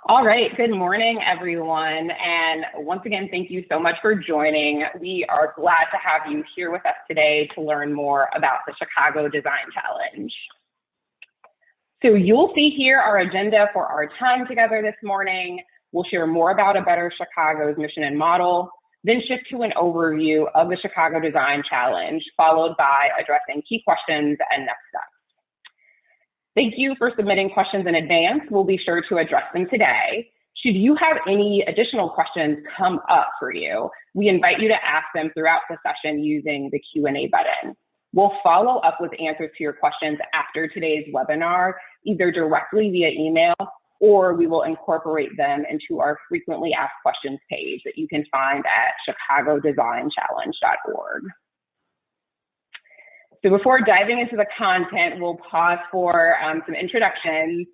All right, good morning, everyone. And once again, thank you so much for joining. We are glad to have you here with us today to learn more about the Chicago Design Challenge. So you'll see here our agenda for our time together this morning. We'll share more about A Better Chicago's mission and model, then shift to an overview of the Chicago Design Challenge, followed by addressing key questions and next steps. Thank you for submitting questions in advance. We'll be sure to address them today. Should you have any additional questions come up for you, we invite you to ask them throughout the session using the Q&A button. We'll follow up with answers to your questions after today's webinar, either directly via email, or we will incorporate them into our frequently asked questions page that you can find at chicagodesignchallenge.org. So before diving into the content, we'll pause for some introductions.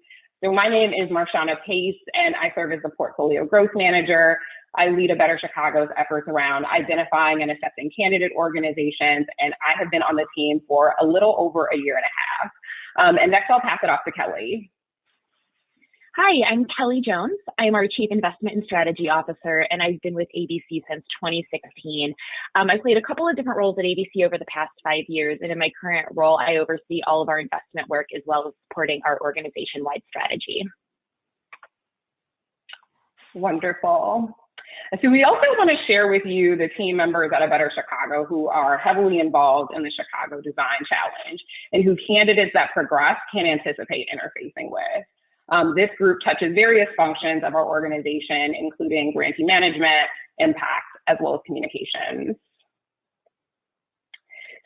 So my name is Marshana Pace, and I serve as the Portfolio Growth Manager. I lead A Better Chicago's efforts around identifying and assessing candidate organizations, and I have been on the team for a little over a year and a half. And next, I'll pass it off to Kelly. Hi, I'm Kelly Jones. I'm our Chief Investment and Strategy Officer, and I've been with ABC since 2016. I've played a couple of different roles at ABC over the past 5 years, and in my current role, I oversee all of our investment work as well as supporting our organization-wide strategy. Wonderful. So we also want to share with you the team members at A Better Chicago who are heavily involved in the Chicago Design Challenge and who candidates that progress can anticipate interfacing with. This group touches various functions of our organization, including grantee management, impact, as well as communications.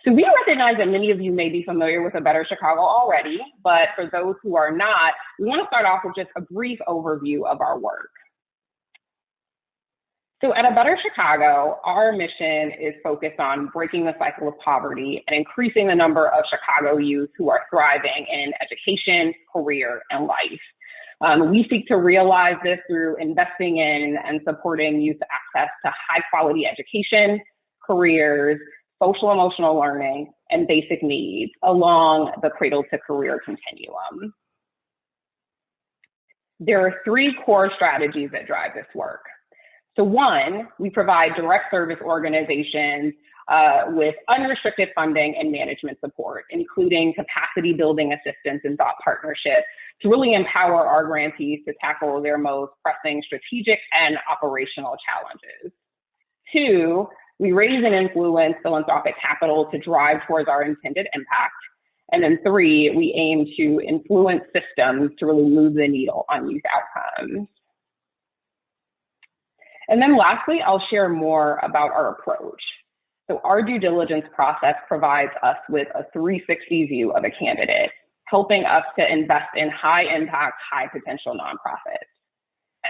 So we recognize that many of you may be familiar with A Better Chicago already, but for those who are not, we want to start off with just a brief overview of our work. So at A Better Chicago, our mission is focused on breaking the cycle of poverty and increasing the number of Chicago youth who are thriving in education, career, and life. We seek to realize this through investing in and supporting youth access to high quality education, careers, social emotional learning, and basic needs along the cradle to career continuum. There are 3 core strategies that drive this work. So 1, we provide direct service organizations with unrestricted funding and management support, including capacity building assistance and thought partnerships to really empower our grantees to tackle their most pressing strategic and operational challenges. 2, we raise and influence philanthropic capital to drive towards our intended impact. And then 3, we aim to influence systems to really move the needle on youth outcomes. And then lastly, I'll share more about our approach. So our due diligence process provides us with a 360 view of a candidate, helping us to invest in high impact, high potential nonprofits.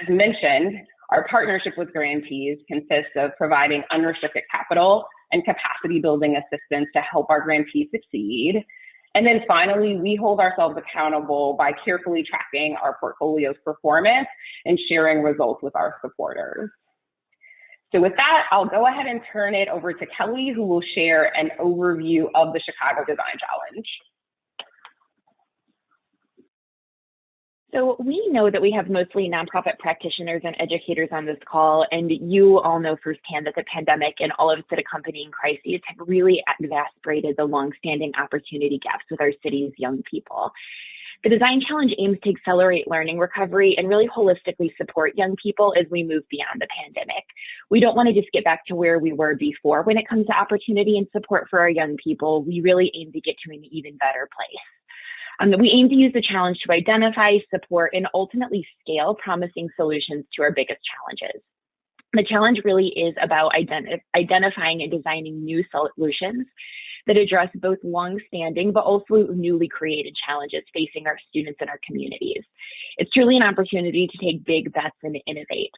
As mentioned, our partnership with grantees consists of providing unrestricted capital and capacity building assistance to help our grantees succeed. And then finally, we hold ourselves accountable by carefully tracking our portfolio's performance and sharing results with our supporters. So with that, I'll go ahead and turn it over to Kelly, who will share an overview of the Chicago Design Challenge. So we know that we have mostly nonprofit practitioners and educators on this call, and you all know firsthand that the pandemic and all of its accompanying crises have really exacerbated the longstanding opportunity gaps with our city's young people. The Design Challenge aims to accelerate learning recovery and really holistically support young people as we move beyond the pandemic. We don't want to just get back to where we were before when it comes to opportunity and support for our young people. We really aim to get to an even better place. We aim to use the challenge to identify, support, and ultimately scale promising solutions to our biggest challenges. The challenge really is about identifying and designing new solutions that address both long-standing but also newly created challenges facing our students and our communities. It's truly an opportunity to take big bets and innovate.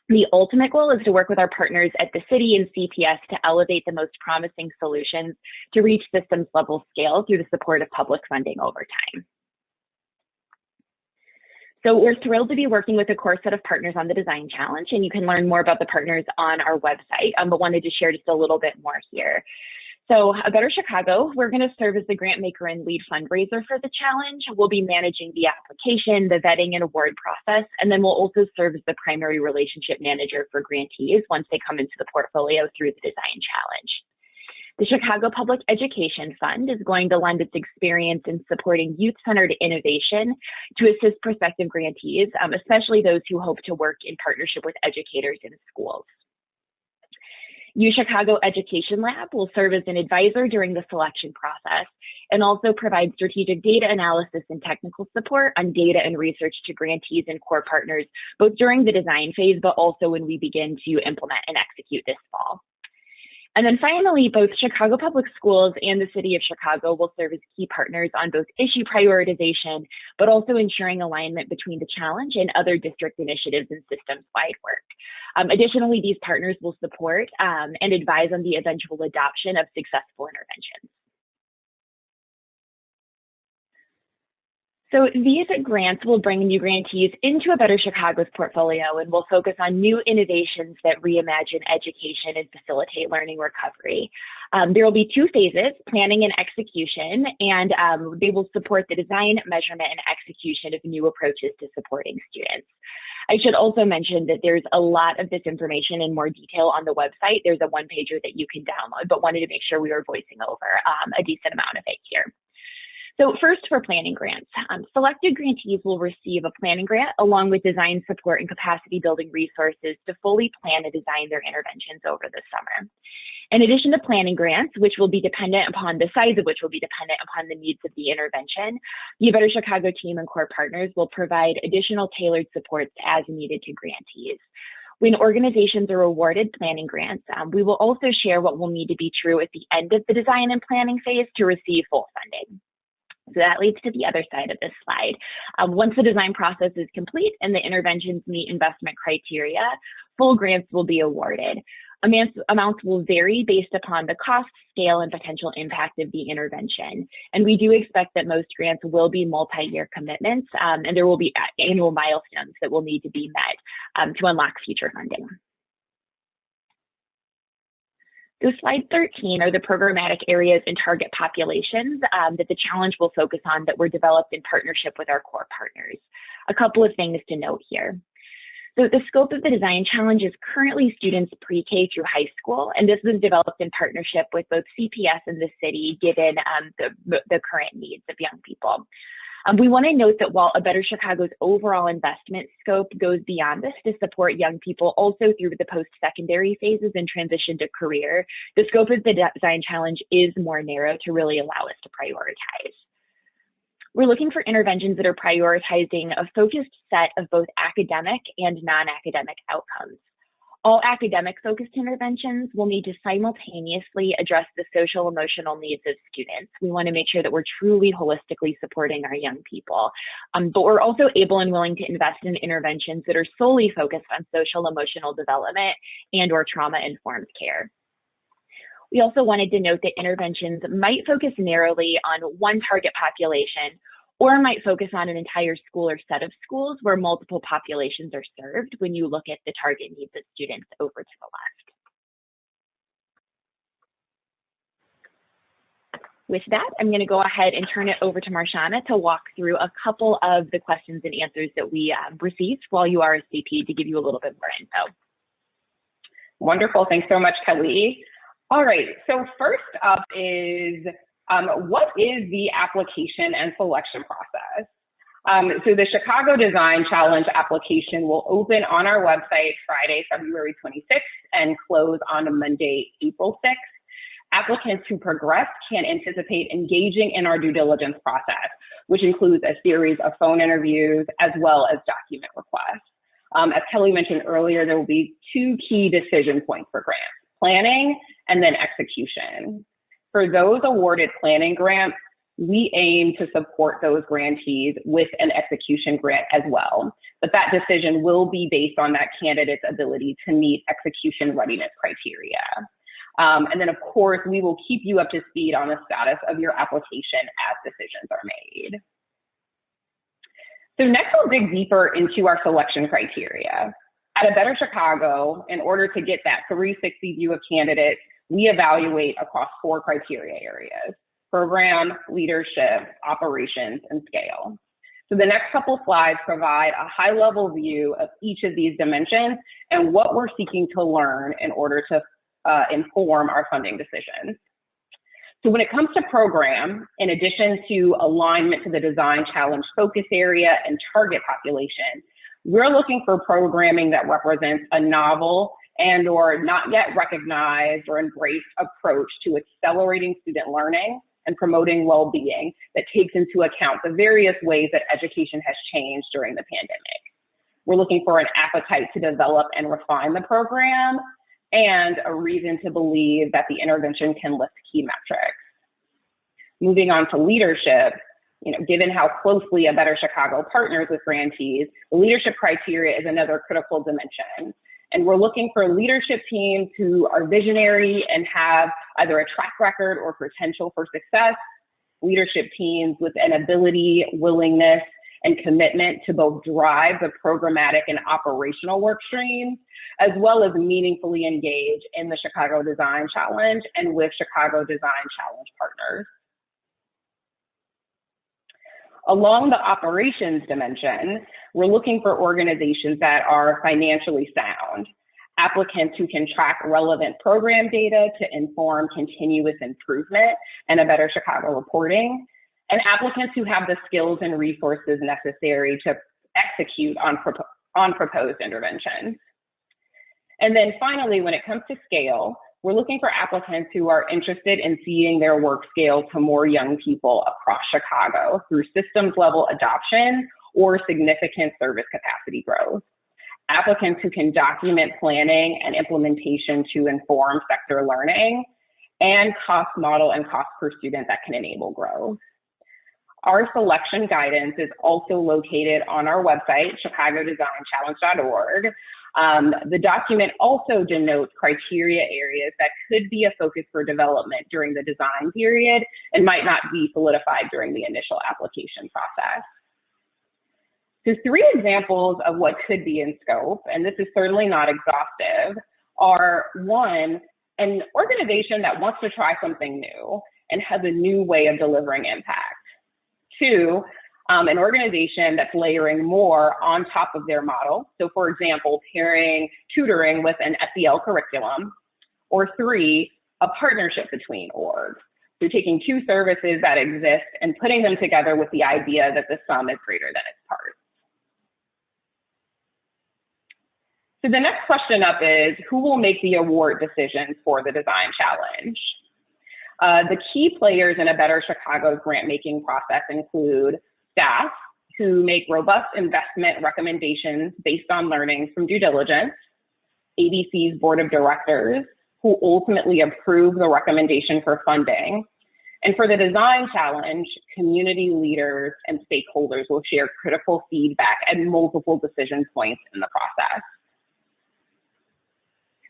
The ultimate goal is to work with our partners at the city and CPS to elevate the most promising solutions to reach systems level scale through the support of public funding over time. So we're thrilled to be working with a core set of partners on the Design Challenge, and you can learn more about the partners on our website, but wanted to share just a little bit more here. So A Better Chicago, we're going to serve as the grant maker and lead fundraiser for the challenge. We'll be managing the application, the vetting and award process, and then we'll also serve as the primary relationship manager for grantees once they come into the portfolio through the design challenge. The Chicago Public Education Fund is going to lend its experience in supporting youth-centered innovation to assist prospective grantees, especially those who hope to work in partnership with educators in schools. UChicago Education Lab will serve as an advisor during the selection process and also provide strategic data analysis and technical support on data and research to grantees and core partners, both during the design phase, but also when we begin to implement and execute this fall. And then finally, both Chicago Public Schools and the City of Chicago will serve as key partners on both issue prioritization, but also ensuring alignment between the challenge and other district initiatives and systems-wide work. Additionally, these partners will support and advise on the eventual adoption of successful interventions. So these grants will bring new grantees into A Better Chicago's portfolio and will focus on new innovations that reimagine education and facilitate learning recovery. There will be two phases, planning and execution, and they will support the design, measurement, and execution of new approaches to supporting students. I should also mention that there's a lot of this information in more detail on the website. There's a one-pager that you can download, but wanted to make sure we were voicing over a decent amount of it here. So first, for planning grants, selected grantees will receive a planning grant along with design support and capacity building resources to fully plan and design their interventions over the summer. In addition to planning grants, which will be dependent upon the size of which will be dependent upon the needs of the intervention, the A Better Chicago team and core partners will provide additional tailored supports as needed to grantees. When organizations are awarded planning grants, we will also share what will need to be true at the end of the design and planning phase to receive full funding. So that leads to the other side of this slide. Once the design process is complete and the interventions meet investment criteria, full grants will be awarded. Amounts will vary based upon the cost, scale, and potential impact of the intervention. And we do expect that most grants will be multi-year commitments, and there will be annual milestones that will need to be met to unlock future funding. So slide 13 are the programmatic areas and target populations that the challenge will focus on that were developed in partnership with our core partners. A couple of things to note here. So the scope of the design challenge is currently students pre-K through high school, and this was developed in partnership with both CPS and the city, given the current needs of young people. We want to note that while A Better Chicago's overall investment scope goes beyond this to support young people also through the post-secondary phases and transition to career, the scope of the design challenge is more narrow to really allow us to prioritize. We're looking for interventions that are prioritizing a focused set of both academic and non-academic outcomes. All academic-focused interventions will need to simultaneously address the social emotional needs of students. We want to make sure that we're truly holistically supporting our young people, but we're also able and willing to invest in interventions that are solely focused on social emotional development and/or trauma-informed care. We also wanted to note that interventions might focus narrowly on one target population or might focus on an entire school or set of schools where multiple populations are served when you look at the target needs of students over to the left. With that, I'm going to go ahead and turn it over to Marshana to walk through a couple of the questions and answers that we received while you RSVP to give you a little bit more info. Wonderful. Thanks so much, Kelly. All right. So first up is, what is the application and selection process? So the Chicago Design Challenge application will open on our website Friday, February 26th and close on Monday, April 6th. Applicants who progress can anticipate engaging in our due diligence process, which includes a series of phone interviews as well as document requests. As Kelly mentioned earlier, there will be two key decision points for grants: planning and then execution. For those awarded planning grants, we aim to support those grantees with an execution grant as well. But that decision will be based on that candidate's ability to meet execution readiness criteria. And then, of course, we will keep you up to speed on the status of your application as decisions are made. So next, we'll dig deeper into our selection criteria. At A Better Chicago, in order to get that 360 view of candidates, we evaluate across 4 criteria areas: program, leadership, operations, and scale. So the next couple slides provide a high-level view of each of these dimensions and what we're seeking to learn in order to inform our funding decisions. So when it comes to program, in addition to alignment to the design challenge focus area and target population, we're looking for programming that represents a novel and/or not yet recognized or embraced approach to accelerating student learning and promoting well-being that takes into account the various ways that education has changed during the pandemic. We're looking for an appetite to develop and refine the program and a reason to believe that the intervention can lift key metrics. Moving on to leadership, given how closely A Better Chicago partners with grantees, the leadership criteria is another critical dimension. And we're looking for leadership teams who are visionary and have either a track record or potential for success, leadership teams with an ability, willingness, and commitment to both drive the programmatic and operational work streams, as well as meaningfully engage in the Chicago Design Challenge and with Chicago Design Challenge partners. Along the operations dimension, we're looking for organizations that are financially sound, applicants who can track relevant program data to inform continuous improvement and A Better Chicago reporting, and applicants who have the skills and resources necessary to execute on proposed interventions. And then finally, when it comes to scale, we're looking for applicants who are interested in seeing their work scale to more young people across Chicago through systems level adoption or significant service capacity growth. Applicants who can document planning and implementation to inform sector learning, and cost model and cost per student that can enable growth. Our selection guidance is also located on our website, chicagodesignchallenge.org. The document also denotes criteria areas that could be a focus for development during the design period and might not be solidified during the initial application process. So 3 examples of what could be in scope, and this is certainly not exhaustive, are 1, an organization that wants to try something new and has a new way of delivering impact. 2, an organization that's layering more on top of their model. So for example, pairing tutoring with an SEL curriculum. Or 3, a partnership between orgs. So taking 2 services that exist and putting them together with the idea that the sum is greater than its parts. So the next question up is, who will make the award decisions for the design challenge? The key players in A Better Chicago's grant-making process include staff, who make robust investment recommendations based on learnings from due diligence, ABC's board of directors, who ultimately approve the recommendation for funding, and for the design challenge, community leaders and stakeholders will share critical feedback at multiple decision points in the process.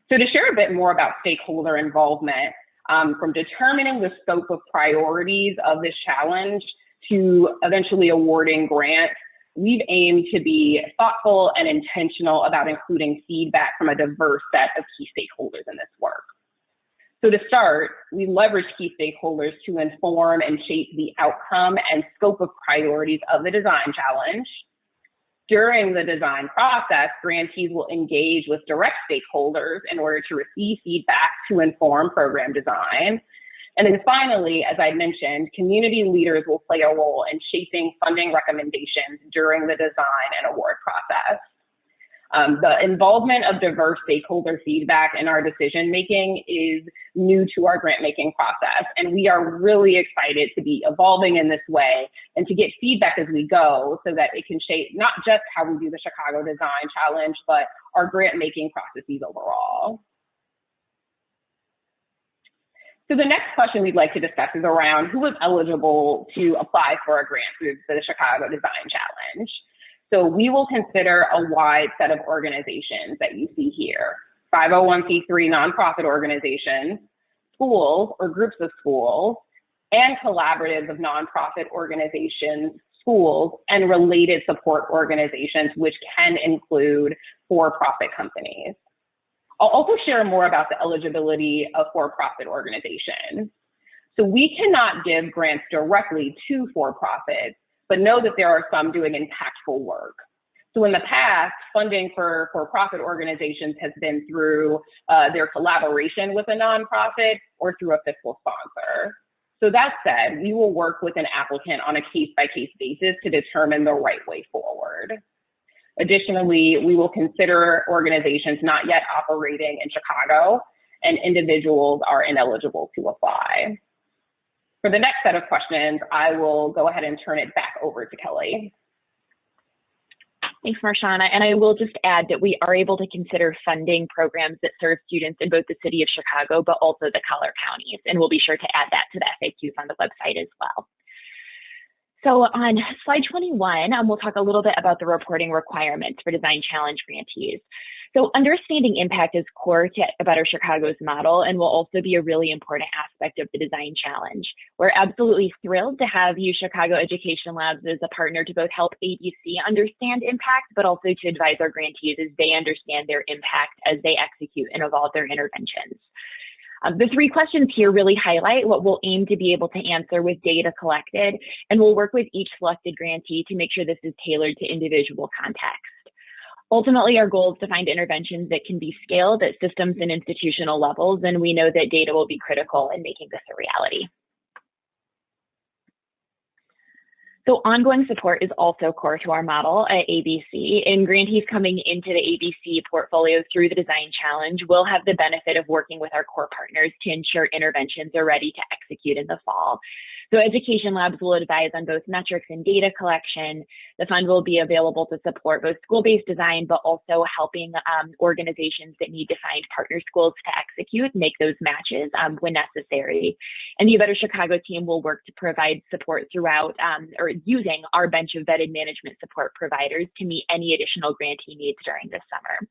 So to share a bit more about stakeholder involvement, from determining the scope of priorities of this challenge to eventually awarding grants, we've aimed to be thoughtful and intentional about including feedback from a diverse set of key stakeholders in this work. So to start, we leverage key stakeholders to inform and shape the outcome and scope of priorities of the design challenge. During the design process, grantees will engage with direct stakeholders in order to receive feedback to inform program design. And then finally, as I mentioned, community leaders will play a role in shaping funding recommendations during the design and award process. The involvement of diverse stakeholder feedback in our decision-making is new to our grant-making process, and we are really excited to be evolving in this way and to get feedback as we go so that it can shape not just how we do the Chicago Design Challenge, but our grant-making processes overall. So the next question we'd like to discuss is around who is eligible to apply for a grant through the Chicago Design Challenge. So we will consider a wide set of organizations that you see here: 501c3 nonprofit organizations, schools or groups of schools, and collaboratives of nonprofit organizations, schools, and related support organizations, which can include for-profit companies. I'll also share more about the eligibility of for-profit organizations. So we cannot give grants directly to for-profits, but know that there are some doing impactful work. So in the past, funding for for-profit organizations has been through their collaboration with a nonprofit or through a fiscal sponsor. So that said, we will work with an applicant on a case-by-case basis to determine the right way forward. Additionally, we will consider organizations not yet operating in Chicago and individuals are ineligible to apply. For the next set of questions, I will go ahead and turn it back over to Kelly. Thanks, Marshana. And I will just add that we are able to consider funding programs that serve students in both the city of Chicago, but also the collar counties. And we'll be sure to add that to the FAQs on the website as well. So on slide 21, we'll talk a little bit about the reporting requirements for Design Challenge grantees. So understanding impact is core to Better Chicago's model and will also be a really important aspect of the Design Challenge. We're absolutely thrilled to have U Chicago Education Labs as a partner to both help ABC understand impact, but also to advise our grantees as they understand their impact as they execute and evolve their interventions. The 3 questions here really highlight what we'll aim to be able to answer with data collected, and we'll work with each selected grantee to make sure this is tailored to individual context. Ultimately, our goal is to find interventions that can be scaled at systems and institutional levels, and we know that data will be critical in making this a reality. So ongoing support is also core to our model at ABC, and grantees coming into the ABC portfolio through the Design Challenge will have the benefit of working with our core partners to ensure interventions are ready to execute in the fall. So Education Labs will advise on both metrics and data collection. The fund will be available to support both school-based design, but also helping organizations that need to find partner schools to execute, make those matches when necessary. And the Better Chicago team will work to provide support throughout or using our bench of vetted management support providers to meet any additional grantee needs during this summer.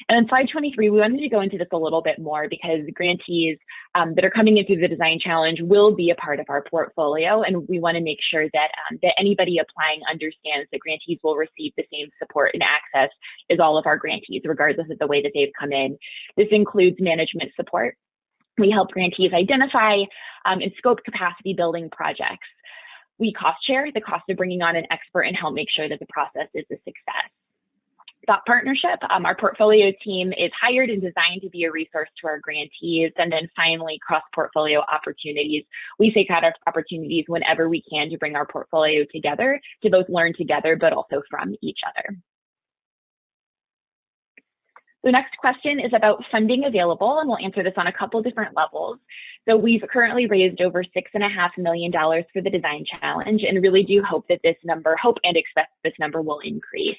And on slide 23, we wanted to go into this a little bit more because grantees that are coming into the Design Challenge will be a part of our portfolio, and we want to make sure that, that anybody applying understands that grantees will receive the same support and access as all of our grantees, regardless of the way that they've come in. This includes management support. We help grantees identify and scope capacity building projects. We cost share the cost of bringing on an expert and help make sure that the process is a success. Thought partnership, our portfolio team is hired and designed to be a resource to our grantees. And then finally, cross-portfolio opportunities. We seek out opportunities whenever we can to bring our portfolio together to both learn together, but also from each other. The next question is about funding available, and we'll answer this on a couple different levels. So we've currently raised over $6.5 million for the Design Challenge, and really do hope that this number, expect this number will increase.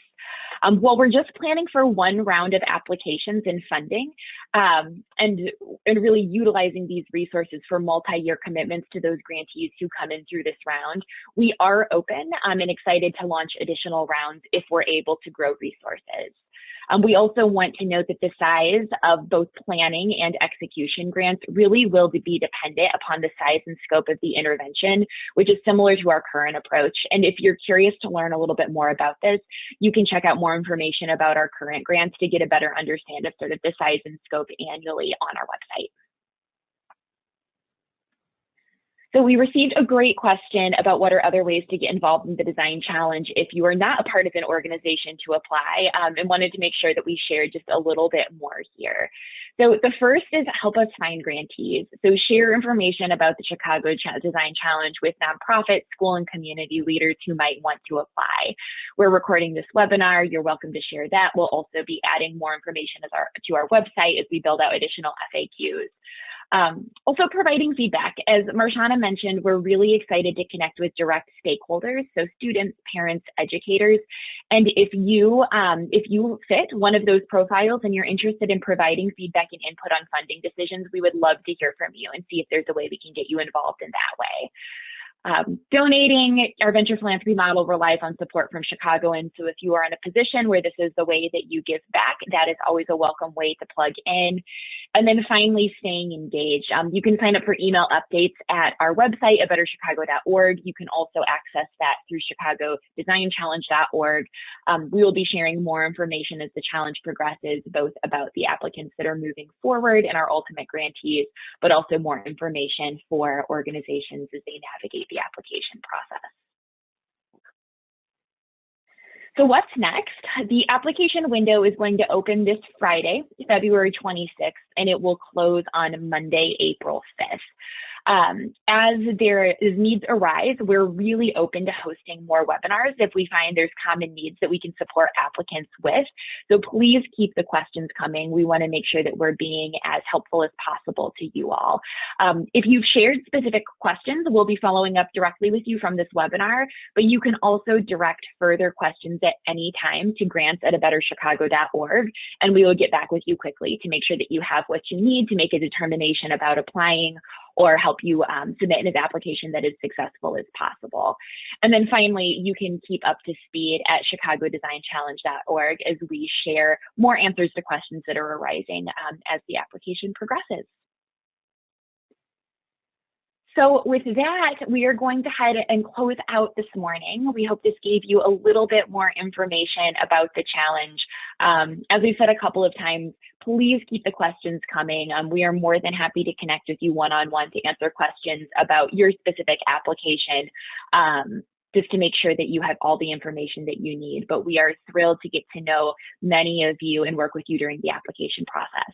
While we're just planning for one round of applications and funding, and really utilizing these resources for multi-year commitments to those grantees who come in through this round, we are open and excited to launch additional rounds if we're able to grow resources. We also want to note that the size of both planning and execution grants really will be dependent upon the size and scope of the intervention, which is similar to our current approach. And if you're curious to learn a little bit more about this, you can check out more information about our current grants to get a better understanding of sort of the size and scope annually on our website. So we received a great question about what are other ways to get involved in the Design Challenge if you are not a part of an organization to apply, and wanted to make sure that we shared just a little bit more here. So the first is help us find grantees. So share information about the Chicago Design Challenge with nonprofits, school and community leaders who might want to apply. We're recording this webinar. You're welcome to share that. We'll also be adding more information to our website as we build out additional FAQs. Also providing feedback. As Marshana mentioned, we're really excited to connect with direct stakeholders, so students, parents, educators. And if you fit one of those profiles and you're interested in providing feedback and input on funding decisions, we would love to hear from you and see if there's a way we can get you involved in that way. Donating, our venture philanthropy model relies on support from Chicago. And so if you are in a position where this is the way that you give back, that is always a welcome way to plug in. And then finally, staying engaged. You can sign up for email updates at our website at betterchicago.org. You can also access that through chicagodesignchallenge.org. We will be sharing more information as the challenge progresses, both about the applicants that are moving forward and our ultimate grantees, but also more information for organizations as they navigate the application process. So what's next? The application window is going to open this Friday, February 26th, and it will close on Monday, April 5th. As needs arise, we're really open to hosting more webinars if we find there's common needs that we can support applicants with. So please keep the questions coming. We want to make sure that we're being as helpful as possible to you all. If you've shared specific questions, we'll be following up directly with you from this webinar, but you can also direct further questions at any time to grants@abetterchicago.org, and we will get back with you quickly to make sure that you have what you need to make a determination about applying or help you submit an application that is successful as possible. And then finally, you can keep up to speed at chicagodesignchallenge.org as we share more answers to questions that are arising as the application progresses. So with that, we are going to head and close out this morning. We hope this gave you a little bit more information about the challenge. As we've said a couple of times, please keep the questions coming. We are more than happy to connect with you one-on-one to answer questions about your specific application, just to make sure that you have all the information that you need. But we are thrilled to get to know many of you and work with you during the application process.